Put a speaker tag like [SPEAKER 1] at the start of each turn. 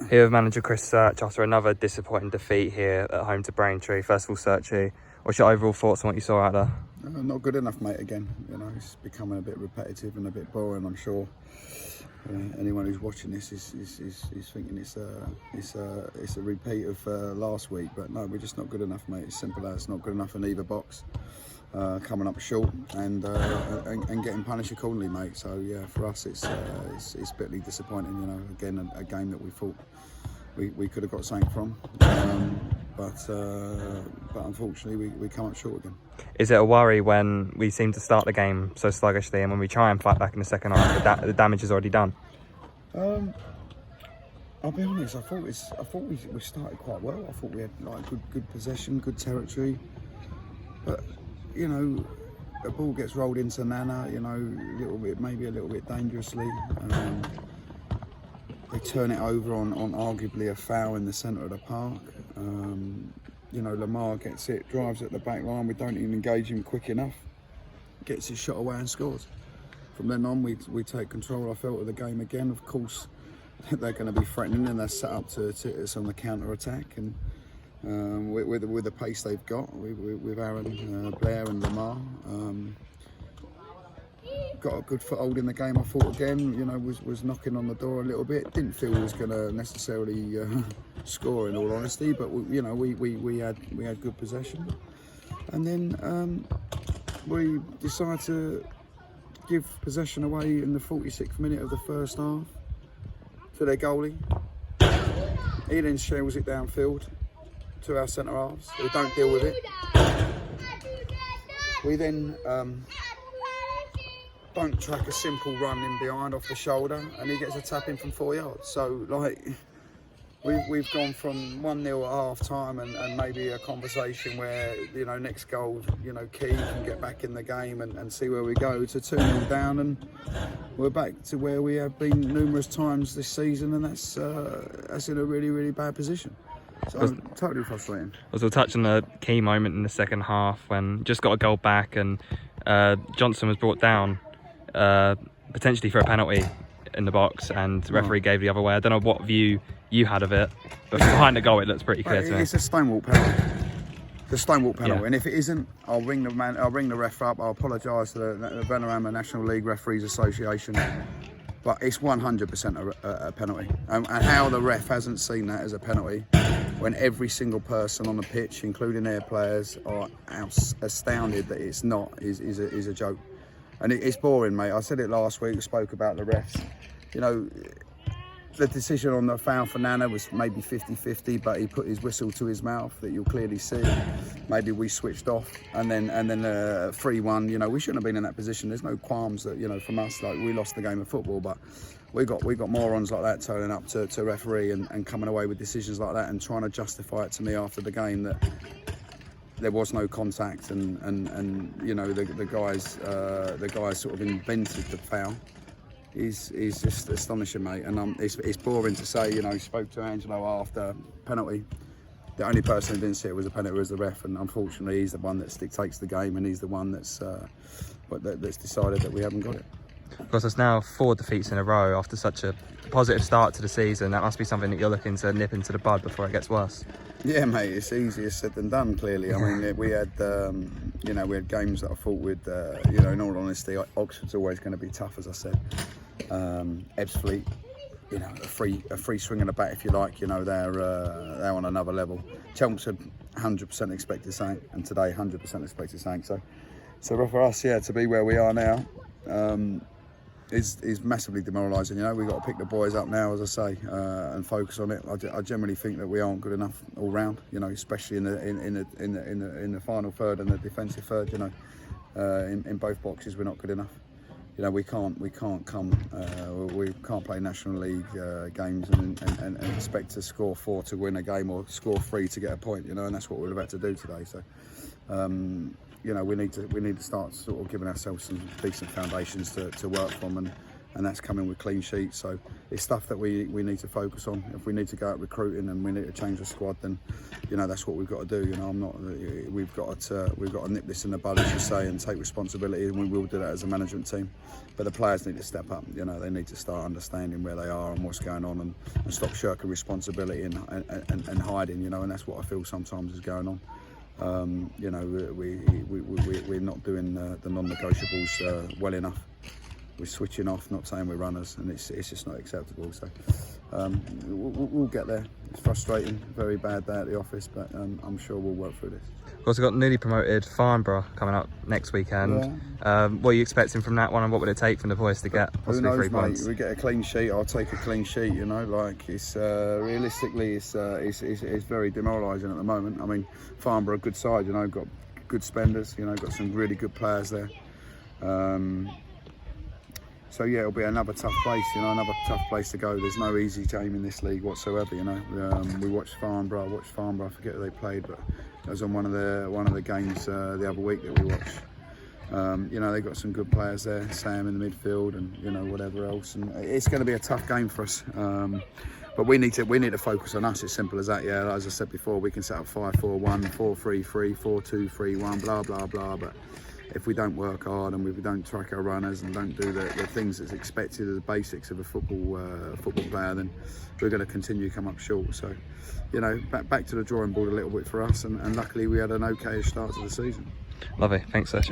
[SPEAKER 1] Here with manager Chris Search after another disappointing defeat here at home to Braintree. First of all, Searchy, what's your overall thoughts on what you saw out there?
[SPEAKER 2] Not good enough, mate. Again, it's becoming a bit repetitive and a bit boring. I'm sure anyone who's watching this is thinking it's a repeat of last week. But no, we're just not good enough, mate. It's simple as not good enough in either box. Coming up short and getting punished accordingly, mate. So yeah, for us it's bitterly disappointing. Again a game that we thought we could have got something from, but unfortunately we come up short again.
[SPEAKER 1] Is it a worry when we seem to start the game so sluggishly, and when we try and fight back in the second half, the damage is already done?
[SPEAKER 2] I'll be honest. I thought we started quite well. I thought we had like good possession, good territory, but the ball gets rolled into Nana, maybe a little bit dangerously. They turn it over on arguably a foul in the centre of the park. Lamar gets it, drives at the back line. We don't even engage him quick enough. Gets his shot away and scores. From then on, we take control, I felt, of the game again. Of course, they're going to be threatening and they're set up to hit us on the counter attack. And with the pace they've got, with Aaron, Blair and Lamar, got a good foothold in the game. I thought again, was knocking on the door a little bit. Didn't feel he was going to necessarily score, in all honesty, but we had good possession, and then we decided to give possession away in the 46th minute of the first half to their goalie. He then shells it downfield to our centre halves. We don't deal with it. We then don't track a simple run in behind off the shoulder, and he gets a tap in from 4 yards. So we've gone from 1-0 at half time and maybe a conversation where next goal Key can get back in the game and see where we go, to 2-0 down, and we're back to where we have been numerous times this season, and that's in a really bad position. So totally frustrating.
[SPEAKER 1] We'll touch on the key moment in the second half when just got a goal back and Johnson was brought down potentially for a penalty in the box, and the referee gave the other way. I don't know what view you had of it, but from behind the goal it looks pretty clear to me.
[SPEAKER 2] It's a stonewall penalty. The stonewall penalty,
[SPEAKER 1] yeah.
[SPEAKER 2] And if it isn't, I'll ring the ref up. I'll apologise to the Venerama National League Referees Association. But it's 100% a penalty. And how the ref hasn't seen that as a penalty, when every single person on the pitch, including their players, are astounded that it's not, is a joke. And it's boring, mate. I said it last week, spoke about the refs. The decision on the foul for Nana was maybe 50-50, but he put his whistle to his mouth, that you'll clearly see. Maybe we switched off, and then 3-1. We shouldn't have been in that position. There's no qualms that from us, like we lost the game of football, but we got morons like that turning up to referee and coming away with decisions like that and trying to justify it to me after the game that there was no contact, and the guys sort of invented the foul. Is just astonishing, mate, and it's boring to say. Spoke to Angelo after penalty. The only person who didn't see it was a penalty was the ref, and unfortunately he's the one that dictates the game, and he's the one that's decided that we haven't got it.
[SPEAKER 1] Of course, there's now 4 defeats in a row after such a positive start to the season. That must be something that you're looking to nip into the bud before it gets worse.
[SPEAKER 2] Yeah, mate, it's easier said than done. Clearly, I mean, we had games that I thought would, in all honesty, Oxford's always going to be tough, as I said. Ebbsfleet, a free swing in the bat, if you like. They're on another level. Chelmsford 100% expected something, and today 100% expected something. So for us, to be where we are now, is massively demoralising. We've got to pick the boys up now, as I say, and focus on it. I generally think that we aren't good enough all round. Especially in the final third and the defensive third. In both boxes, we're not good enough. We can't play National League games and expect to score 4 to win a game or score 3 to get a point. And that's what we're about to do today. So. We need to start sort of giving ourselves some decent foundations to work from, and that's coming with clean sheets. So it's stuff that we need to focus on. If we need to go out recruiting and we need to change the squad, then that's what we've got to do. We've got to nip this in the bud, as you say, and take responsibility, and we will do that as a management team. But the players need to step up. They need to start understanding where they are and what's going on, and stop shirking responsibility and hiding. And that's what I feel sometimes is going on. We're not doing the non-negotiables well enough. We're switching off, not saying we're runners, and it's just not acceptable. So we'll get there. It's frustrating, very bad day at the office, but I'm sure we'll work through this.
[SPEAKER 1] We've also got newly promoted Farnborough coming up next weekend. What are you expecting from that one, and what would it take from the boys to get possibly 3 points?
[SPEAKER 2] Mate, we get a clean sheet. I'll take a clean sheet. It's realistically, it's very demoralising at the moment. I mean, Farnborough, a good side. Got good spenders. Got some really good players there. So yeah, it'll be another tough place, another tough place to go. There's no easy game in this league whatsoever, We watched Farnborough. I forget who they played, but it was on one of the games the other week that we watched. They've got some good players there, Sam in the midfield, and whatever else. And it's going to be a tough game for us. But we need to focus on us. It's simple as that. Yeah, as I said before, we can set up 5-4-1, 4-3-3, 4-2-3-1, blah blah blah. But if we don't work hard and we don't track our runners and don't do the things that's expected as the basics of a football player, then we're going to continue to come up short. So, back to the drawing board a little bit for us, and luckily we had an okay start to the season.
[SPEAKER 1] Lovely, thanks, Sasha.